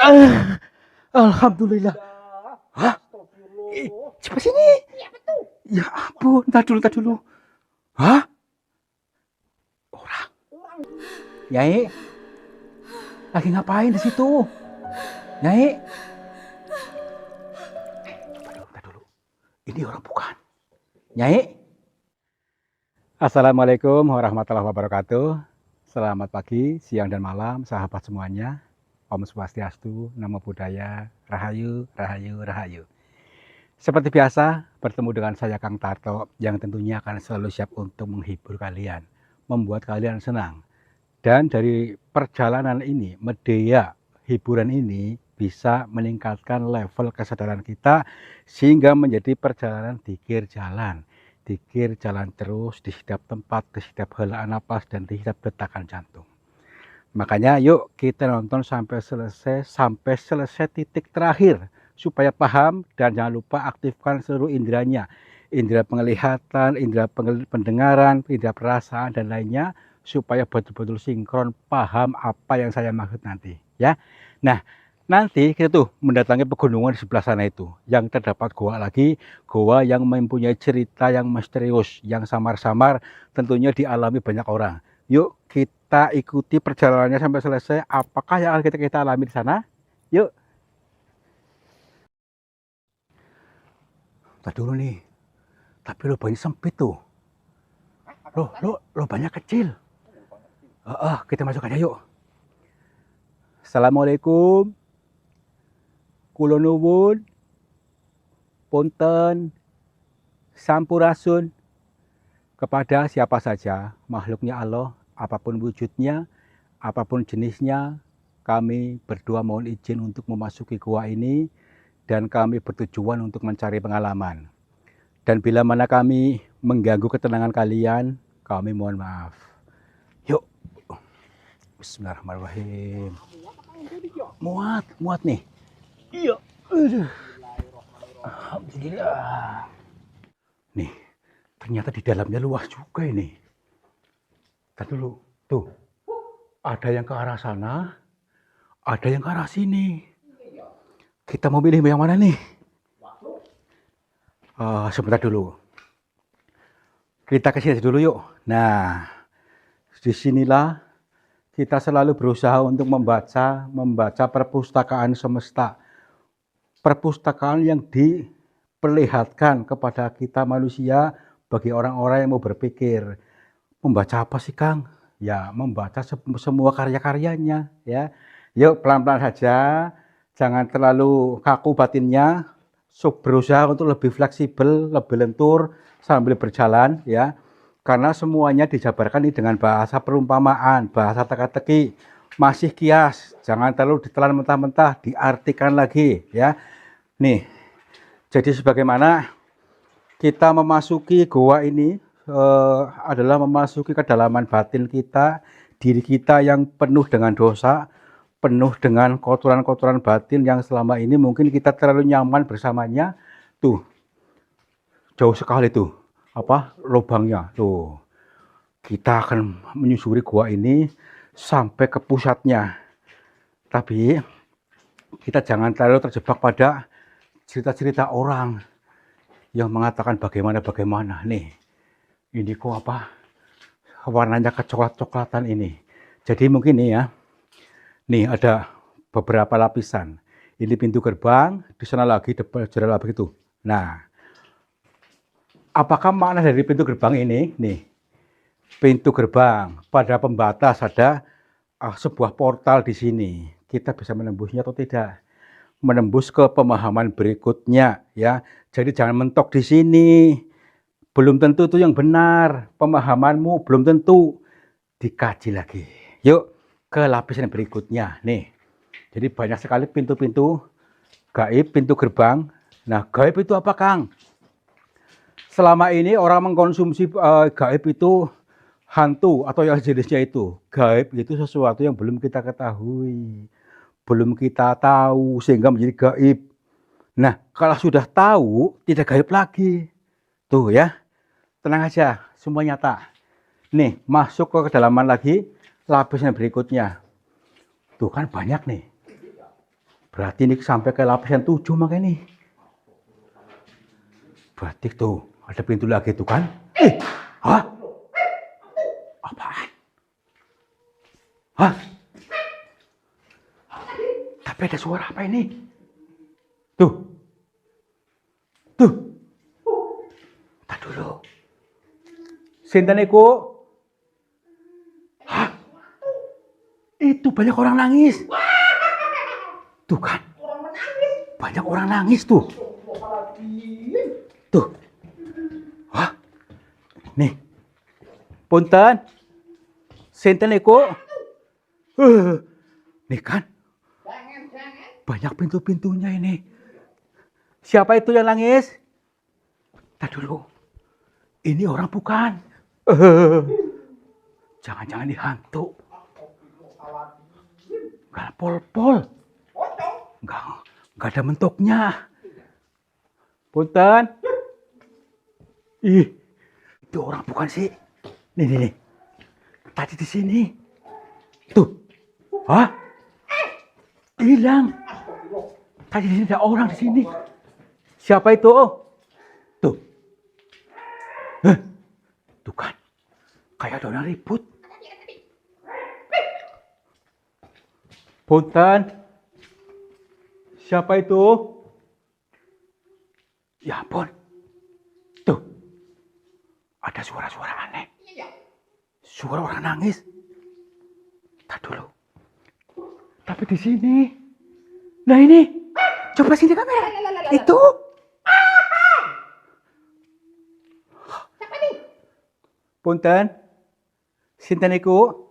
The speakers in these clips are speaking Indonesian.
Ah, Alhamdulillah. Hah? Astagfirullah. Coba sini. Iya betul. Ya ampun, tak dulu. Hah? Orang. Orang. Nyai, lagi ngapain di situ? Nyai. Coba dulu. Ini orang bukan. Nyai. Assalamualaikum warahmatullahi wabarakatuh. Selamat pagi, siang dan malam, sahabat semuanya. Om Swastiastu, Namo Buddhaya, Rahayu, Rahayu, Rahayu. Seperti biasa, bertemu dengan saya Kang Tarto yang tentunya akan selalu siap untuk menghibur kalian, membuat kalian senang. Dan dari perjalanan ini, media hiburan ini bisa meningkatkan level kesadaran kita sehingga menjadi perjalanan dikir jalan. Dikir jalan terus di setiap tempat, di setiap helaan napas, dan di setiap detakan jantung. Makanya yuk kita nonton sampai selesai titik terakhir supaya paham, dan jangan lupa aktifkan seluruh inderanya. Indera penglihatan, indera pendengaran, indera perasaan dan lainnya supaya betul-betul sinkron paham apa yang saya maksud nanti ya. Nah, nanti kita tuh mendatangi pegunungan di sebelah sana itu yang terdapat goa lagi, goa yang mempunyai cerita yang misterius, yang samar-samar tentunya dialami banyak orang. Yuk kita ikuti perjalanannya sampai selesai. Apakah yang akan kita alami di sana? Yuk. Tadi dulu nih. Tapi lubangnya sempit tuh. Lubangnya kecil. Kita masuk aja yuk. Assalamualaikum. Kula nuwun. Punten. Sampurasun. Kepada siapa saja makhluknya Allah, apapun wujudnya, apapun jenisnya, kami berdua mohon izin untuk memasuki gua ini, dan kami bertujuan untuk mencari pengalaman. Dan bila mana kami mengganggu ketenangan kalian, kami mohon maaf. Yuk. Bismillahirrahmanirrahim. Muat nih. Iya. Alhamdulillah. Nih, ternyata di dalamnya luas juga ini. Tadi dulu, tuh. Ada yang ke arah sana, ada yang ke arah sini. Kita mau pilih yang mana nih? Sebentar dulu. Kita ke sini dulu yuk. Nah, disinilah kita selalu berusaha untuk membaca perpustakaan semesta. Perpustakaan yang diperlihatkan kepada kita manusia bagi orang-orang yang mau berpikir. Membaca apa sih, Kang? Ya, membaca semua karya-karyanya ya. Yuk pelan-pelan saja. Jangan terlalu kaku batinnya. Berusaha untuk lebih fleksibel, lebih lentur sambil berjalan ya. Karena semuanya dijabarkan ini dengan bahasa perumpamaan, bahasa teka-teki, masih kias, jangan terlalu ditelan mentah-mentah, diartikan lagi ya. Nih, jadi sebagaimana kita memasuki goa ini adalah memasuki kedalaman batin kita, diri kita yang penuh dengan dosa, penuh dengan kotoran-kotoran batin yang selama ini mungkin kita terlalu nyaman bersamanya. Tuh, jauh sekali tuh lubangnya tuh. Kita akan menyusuri gua ini sampai ke pusatnya. Tapi kita jangan terlalu terjebak pada cerita-cerita orang yang mengatakan bagaimana nih. Ini kok warnanya kecoklat-coklatan ini. Jadi mungkin nih ya. Nih ada beberapa lapisan. Ini pintu gerbang, di sana lagi jalan lagi itu. Nah, apakah makna dari pintu gerbang ini? Nih, pintu gerbang pada pembatas ada sebuah portal di sini. Kita bisa menembusnya atau tidak? Menembus ke pemahaman berikutnya ya. Jadi jangan mentok di sini. Belum tentu itu yang benar. Pemahamanmu belum tentu. Dikaji lagi. Yuk ke lapisan berikutnya nih. Jadi banyak sekali pintu-pintu gaib, pintu gerbang. Nah, gaib itu apa, Kang? Selama ini orang mengkonsumsi gaib itu hantu atau yang jenisnya itu. Gaib itu sesuatu yang belum kita ketahui, belum kita tahu sehingga menjadi gaib. Nah, kalau sudah tahu tidak gaib lagi. Tuh ya. Tenang aja, semua nyata. Nih, masuk ke kedalaman lagi. Lapisan berikutnya. Tuh kan banyak nih. Berarti ini sampai ke lapisan 7 makanya nih. Berarti tuh ada pintu lagi tuh kan? Hah? Apaan? Hah? Tapi ada suara apa ini? Tuh. Tuh. Tak dulu. Sinten iku? Hah? Itu banyak orang nangis. Tuh kan? Banyak orang nangis tuh. Tuh. Hah? Nih. Punten. Sinten iku? Nih kan? Banyak pintu-pintunya ini. Siapa itu yang nangis? Tak dulu. Ini orang bukan. Jangan-jangan dihantu. Enggak pol-pol. Enggak ada bentuknya. Punten. Ih, itu orang bukan sih. Nih. Tadi di sini. Tuh. Hah? Hilang. Tadi di sini ada orang di sini. Siapa itu? Tuh. Tuh kan. Kayak ada orang ribut. Punten. Siapa itu? Ya ampun. Tuh. Ada suara-suara aneh. Suara orang nangis. Tak dulu. Tapi di sini. Nah ini. Coba sini kamera. Itu. Siapa nih? Punten. Sinten iku?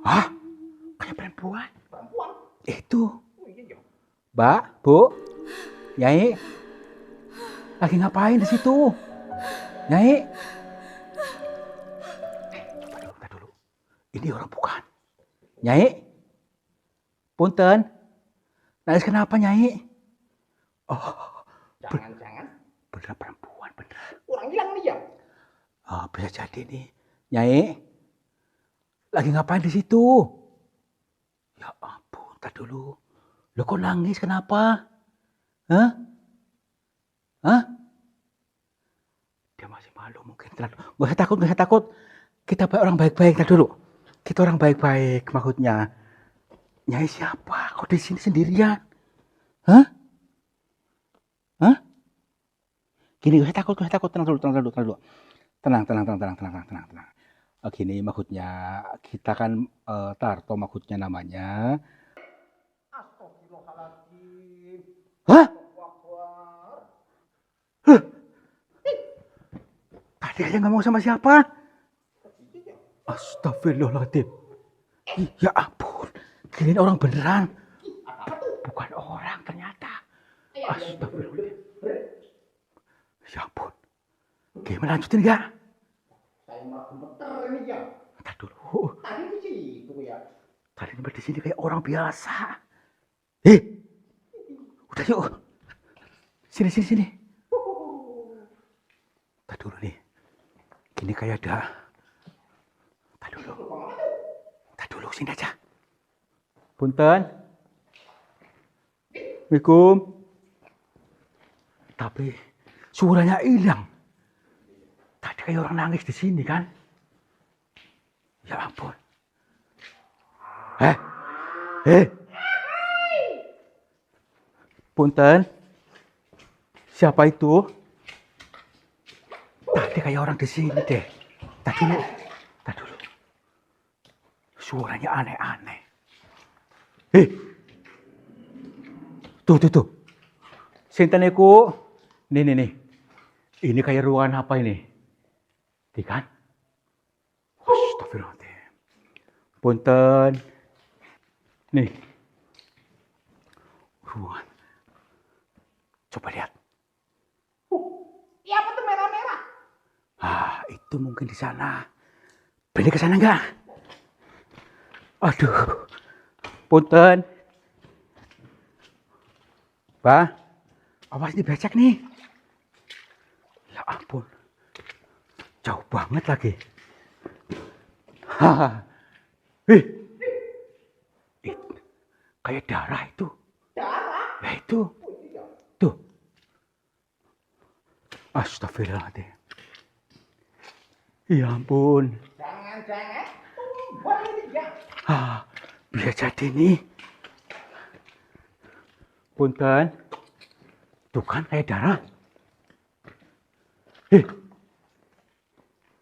Hah? Kayak perempuan. Itu. Mbak, Bu, Nyai, lagi ngapain di situ? Nyai, coba dulu. Ini orang bukan. Nyai, punten, nangis kenapa Nyai? Oh, Jangan-jangan bener perempuan, bener. orang hilang nih ya. Oh, bisa jadi nih, Nyai, lagi ngapain di situ? Ya ampun, tak dulu. Lo kok nangis kenapa? Hah? Hah? Dia masih malu mungkin. Gak usah takut. Kita orang baik-baik dulu. Kita orang baik-baik maksudnya. Nyai siapa? Kok di sini sendirian? Hah? Hah? Gini, gak usah takut. Tenang dulu. Tenang. Gini maksudnya kita kan Tarto maksudnya namanya. Astagfirullahaladzim. Hah? Tadi aja ngomong sama siapa? Astagfirullahaladzim. Ya ampun. Kirain orang beneran. Bukan orang ternyata. Astagfirullahaladzim. Ya ampun. Gimana lanjutin gak? Saya malah gemeter ini ya. Tadi dulu. Tadi di situ ya. Tadi di sini kayak orang biasa. Udah yuk. Sini. Tadi dulu nih. Gini kayak ada. Tadi dulu sini aja. Punten. Assalamualaikum. Tapi suaranya hilang. Tadi kayak orang nangis di sini kan? Ya ampun. Punten. Siapa itu? Tadi kayak orang di sini deh. Tadi dulu. Suaranya aneh-aneh. Tuh. Sinten iku? Nih. Ini kayak ruangan apa ini? Di kan? Astagfirullahaladzim. Punten. Nih. Ruangan. Coba lihat. Iya apa tuh merah-merah? Itu mungkin di sana. Beli ke sana enggak? Aduh. Punten. Pak, awas dibecek nih. Ya ampun. Jauh banget lagi. Kayak darah itu. Darah. Ya itu. Oh iya. Tuh. Astagfirullahaladzim. Ya ampun. Jangan-jangan tumbal ini ya. Bisa jadi nih. Punten. Tuh kan kayak darah.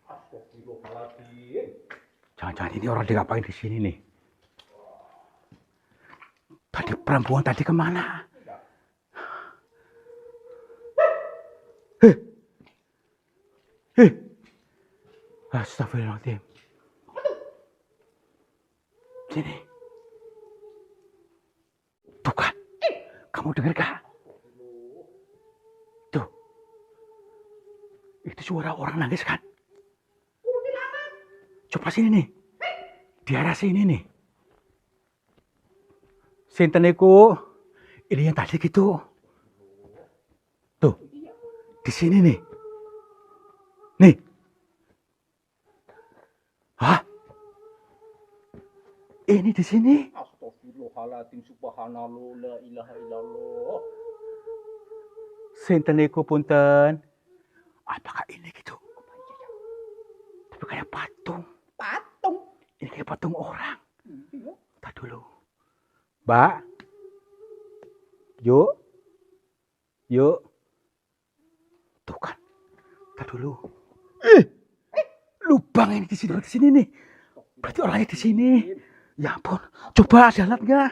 Astagfirullahaladzim. Jangan-jangan ini orang ngapain di sini nih. Tadi perempuan tadi kemana? Astagfirullahaladzim. Sini. Tuh kan. Kamu dengar gak? Tuh. Itu suara orang nangis kan? Coba sini nih. Di arah sini nih. Sinten niku? Ini yang tadi gitu. Tuh. Di sini nih. Nih. Hah? Ini di sini. Astagfirullahaladzim, subhanallah, la ilaha illallah. Sinten niku punten. Apakah ini gitu? Tapi kayak patung. Patung. Ini kayak patung orang. Iya. Tadi dulu. Mbak. Yuk. Yuk. Tuh kan. Tadi dulu. Lubang ini di sini nih. Berarti orangnya di sini. Ya ampun. Coba ada alat nggak?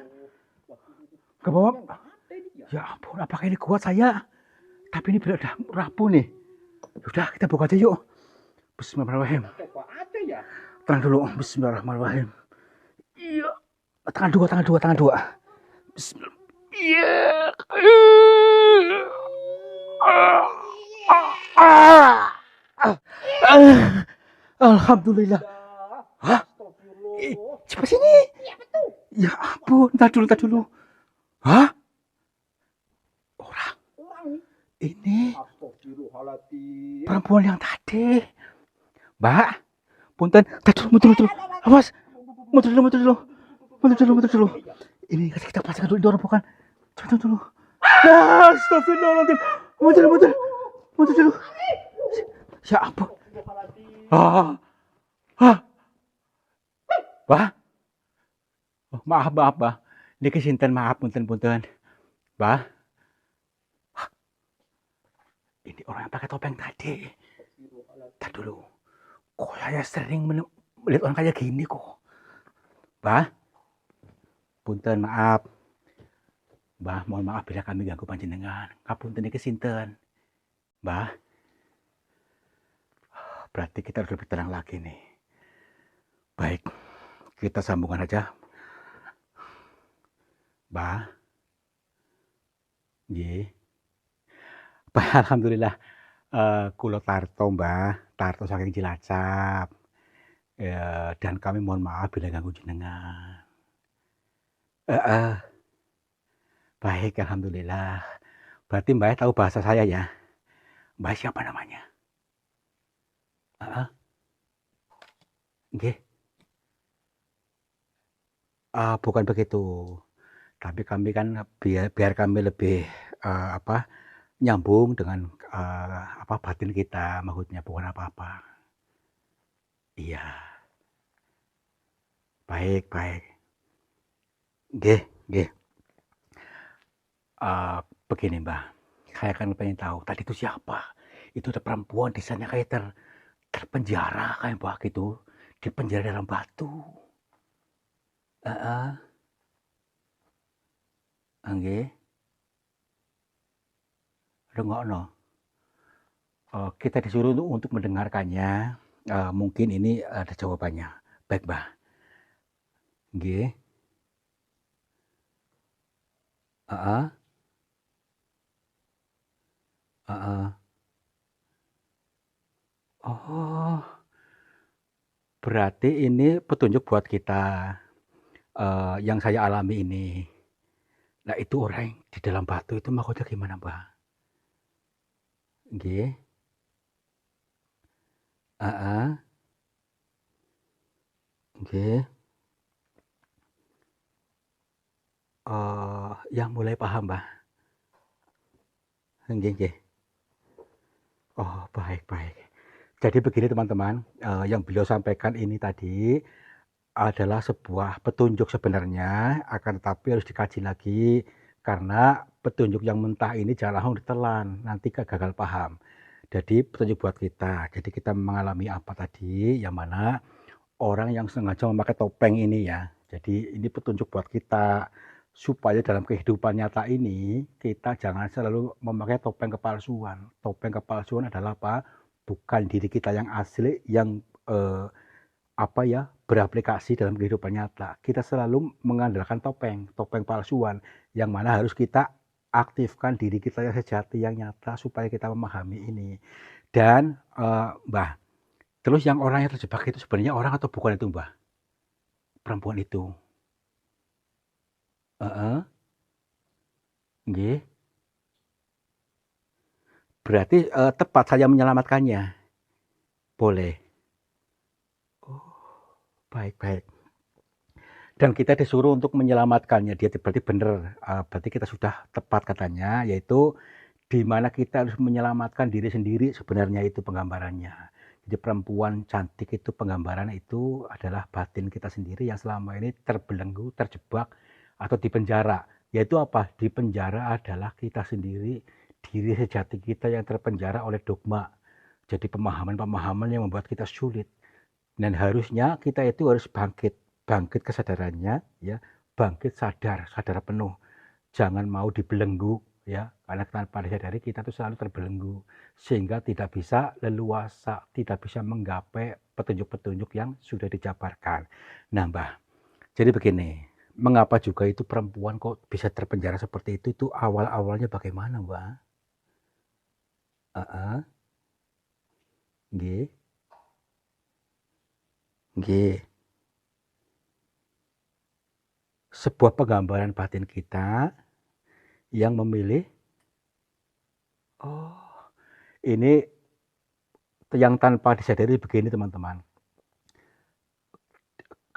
Ke bawah. Ya ampun. Apakah ini kuat saya? Tapi ini udah rapuh nih. Udah kita buka aja yuk. Bismillahirrahmanirrahim. Coba aja ya. Tenang dulu. Bismillahirrahmanirrahim. Iya. Tangan dua. Bismillah. Iya. Alhamdulillah. Hah? Coba sini. Ya ampun. Entar dulu. Hah? Orang. Ini Astagfirullahaladzim. perempuan yang tadi. Mbak. Punten. Mundur dulu. Awas. Mundur dulu. Ini kita pasang dulu orang bukan. Tunggu dulu. Astagfirullahaladzim. Mundur dulu. Ya ampun. Bah. Oh, maaf, Bah. Niki sinten maaf punten. Bah. Ini orang yang pakai topeng tadi. Tadi dulu. Kok saya sering melihat orang kayak gini kok. Bah. Punten maaf. Bah, mohon maaf bila kami ganggu panjenengan. Ngapunten niki sinten. Bah. Berarti kita harus lebih tenang lagi nih. Baik. Kita sambungan aja. Bah. Nggih. Bah, alhamdulillah. Kulo Tarto, Mbah. Tarto saking Cilacap. Dan kami mohon maaf bila ganggu jenengan. Baik, alhamdulillah. Berarti Mbah tahu bahasa saya ya? Mbah siapa namanya? Nggih. Bukan begitu. Tapi kami kan biar kami lebih nyambung dengan batin kita, maksudnya bukan apa-apa. Iya. Baik. Nggih. Begini Mbah, saya kan pengen tahu tadi itu siapa? Itu ada perempuan di sana kayak terpenjara kayak Mbah gitu, dipenjara dalam batu. Nggih. Rungokno. Kita disuruh untuk mendengarkannya. Mungkin ini ada jawabannya. Baik, Mbah. Nggih. Oh, berarti ini petunjuk buat kita yang saya alami ini. Nah, itu orang yang di dalam batu itu maksudnya gimana, Mbah? Nggih. Nggih. yang mulai paham, Mbah. Nggih, nggih. Oh, baik, baik. Jadi begini teman-teman, yang beliau sampaikan ini tadi adalah sebuah petunjuk sebenarnya, akan tetapi harus dikaji lagi, karena petunjuk yang mentah ini jangan langsung ditelan, nanti gagal paham. Jadi petunjuk buat kita, jadi kita mengalami apa tadi, yang mana orang yang sengaja memakai topeng ini ya, jadi ini petunjuk buat kita, supaya dalam kehidupan nyata ini, kita jangan selalu memakai topeng kepalsuan. Topeng kepalsuan adalah apa? Bukan diri kita yang asli, yang apa ya, beraplikasi dalam kehidupan nyata. Kita selalu mengandalkan topeng, topeng palsuan, yang mana harus kita aktifkan diri kita yang sejati, yang nyata, supaya kita memahami ini. Dan Mbah, terus yang orang yang terjebak itu sebenarnya orang atau bukan itu, Mbah? Perempuan itu? Heeh, nggih. Berarti tepat saya menyelamatkannya? Boleh? Oh, baik, baik. Dan kita disuruh untuk menyelamatkannya, dia berarti benar, berarti kita sudah tepat katanya, yaitu di mana kita harus menyelamatkan diri sendiri, sebenarnya itu penggambarannya. Jadi perempuan cantik itu penggambaran itu adalah batin kita sendiri yang selama ini terbelenggu, terjebak, atau dipenjara. Yaitu apa? Dipenjara adalah kita sendiri, diri sejati kita yang terpenjara oleh dogma. Jadi pemahaman-pemahaman yang membuat kita sulit. Dan harusnya kita itu harus bangkit, bangkit kesadarannya, ya, bangkit sadar, sadar penuh. Jangan mau dibelenggu, ya, karena tanpa disadari kita tuh selalu terbelenggu, sehingga tidak bisa leluasa, tidak bisa menggapai petunjuk-petunjuk yang sudah dijabarkan. Nah, Mbah, jadi begini, mengapa juga itu perempuan kok bisa terpenjara seperti itu awal-awalnya bagaimana, Mbah? Heeh, nggih, nggih. Sebuah penggambaran batin kita yang memilih, oh, ini yang tanpa disadari begini teman-teman.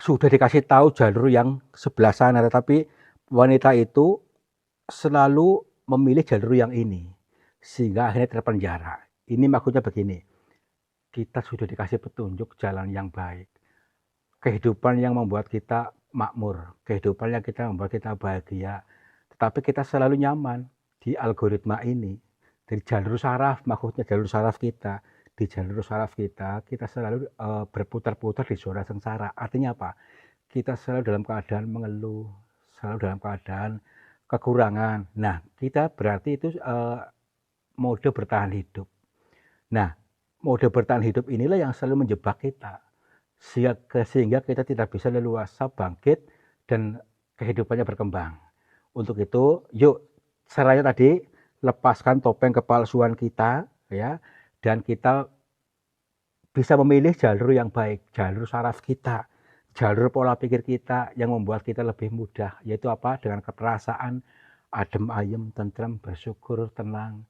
Sudah dikasih tahu jalur yang sebelah sana, tetapi wanita itu selalu memilih jalur yang ini, sehingga akhirnya terpenjara. Ini maksudnya begini, kita sudah dikasih petunjuk jalan yang baik, kehidupan yang membuat kita makmur, kehidupan yang kita membuat kita bahagia, tetapi kita selalu nyaman di algoritma ini, dari jalur saraf, maksudnya jalur saraf kita. Di jalur saraf kita selalu berputar-putar di zona sengsara. Artinya apa? Kita selalu dalam keadaan mengeluh, selalu dalam keadaan kekurangan. Nah, kita berarti itu mode bertahan hidup. Nah, mode bertahan hidup inilah yang selalu menjebak kita, sehingga kita tidak bisa leluasa bangkit dan kehidupannya berkembang. Untuk itu, yuk caranya tadi, lepaskan topeng kepalsuan kita, ya, dan kita bisa memilih jalur yang baik, jalur saraf kita, jalur pola pikir kita yang membuat kita lebih mudah, yaitu apa? Dengan keperasaan adem ayem, tentram, bersyukur, tenang,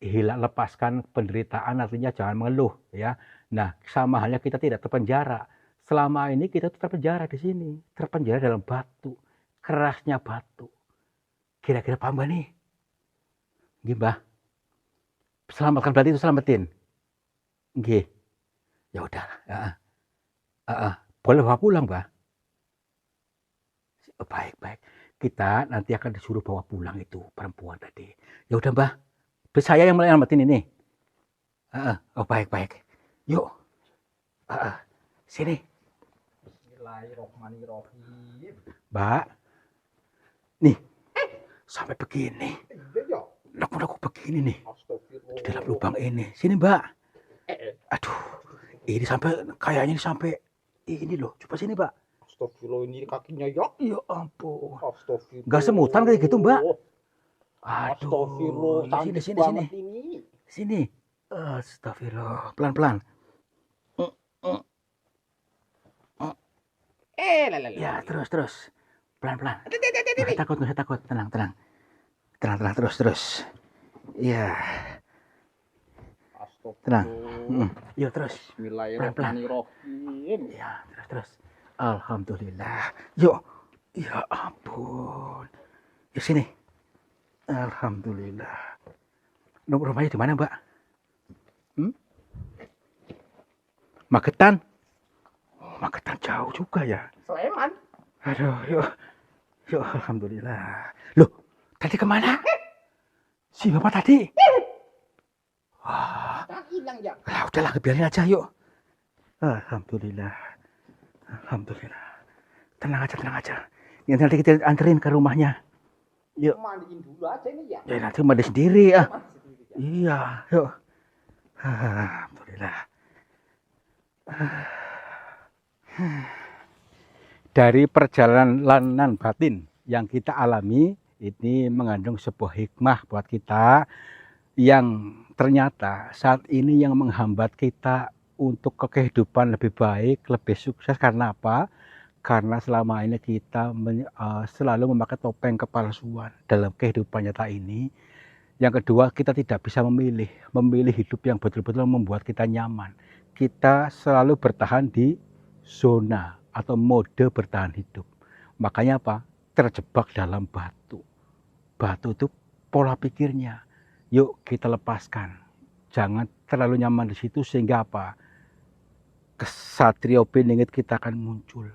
lepaskan penderitaan, artinya jangan mengeluh, ya. Nah, sama halnya kita tidak terpenjara. Selama ini kita terpenjara di sini, terpenjara dalam batu, kerasnya batu. Kira-kira paham gak nih? Gimana? Selamatkan berarti itu selamatin. Nggih. Ya udah, heeh. Heeh. Boleh bawa pulang, Mbah? Oh, baik, baik. Kita nanti akan disuruh bawa pulang itu perempuan tadi. Ya udah, Mbah. Saya yang menyelamatin ini. Heeh. Oh, baik, baik. Yuk. Heeh. Sini. Bismillahirrahmanirrahim. Mbak. Nih, sampai begini. Iya ya. Laku-laku begini nih. Astagfirullah. Di dalam lubang ini. Sini, Mbak. Aduh. Ini sampai, kayaknya sampai ini loh. Coba sini, Mbak. Astagfirullah, ini kakinya ya. Ya ampun. Astagfirullah. Nggak semutan kayak gitu, Mbak. Astagfirullah, Aduh. cantik Sini, banget sini. ini. Sini. Astagfirullah. Pelan-pelan. Ya, terus. Pelan-pelan. Nggak usah takut. Tenang. Tenang, terus. Ya, tenang. Yuk, terus. Bismillahirrahmanirrahim. Ya, terus. Alhamdulillah. Yuk. Ya ampun. Di sini. Alhamdulillah. Rumahnya di mana, Mbak? Magetan? Oh, Magetan jauh juga ya. Sleman. Aduh, yuk. Yuk, alhamdulillah. Loh, tadi kemana? Si Bapak tadi? Wah, Kan hilang ya. udahlah, biarin aja yuk. Alhamdulillah. Alhamdulillah. Tenang aja. Ini nanti kita anterin ke rumahnya. Yuk. Mandiin dulu aja ini ya. Ya nanti mandi sendiri ya. Mandi sendiri ya. Iya, yuk. Alhamdulillah. Dari perjalanan batin yang kita alami, ini mengandung sebuah hikmah buat kita yang ternyata saat ini yang menghambat kita untuk ke kehidupan lebih baik, lebih sukses karena apa? Karena selama ini kita selalu memakai topeng kepalsuan dalam kehidupan nyata ini. Yang kedua, kita tidak bisa memilih hidup yang betul-betul membuat kita nyaman. Kita selalu bertahan di zona atau mode bertahan hidup. Makanya apa? Terjebak dalam batu. Batu itu pola pikirnya. Yuk kita lepaskan. Jangan terlalu nyaman di situ sehingga apa? Kesatrio piningit kita akan muncul.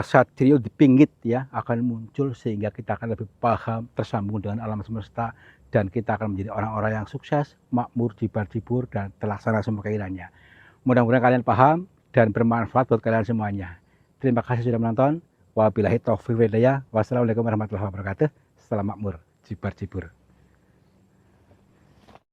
Satrio dipinggit ya akan muncul sehingga kita akan lebih paham, tersambung dengan alam semesta, dan kita akan menjadi orang-orang yang sukses, makmur, jibar-jibur, dan terlaksana semua keinginannya. Mudah-mudahan kalian paham dan bermanfaat buat kalian semuanya. Terima kasih sudah menonton. Wabillahi taufiq wal hidayah. Wassalamualaikum warahmatullahi wabarakatuh. Salam makmur, jibar-jibur.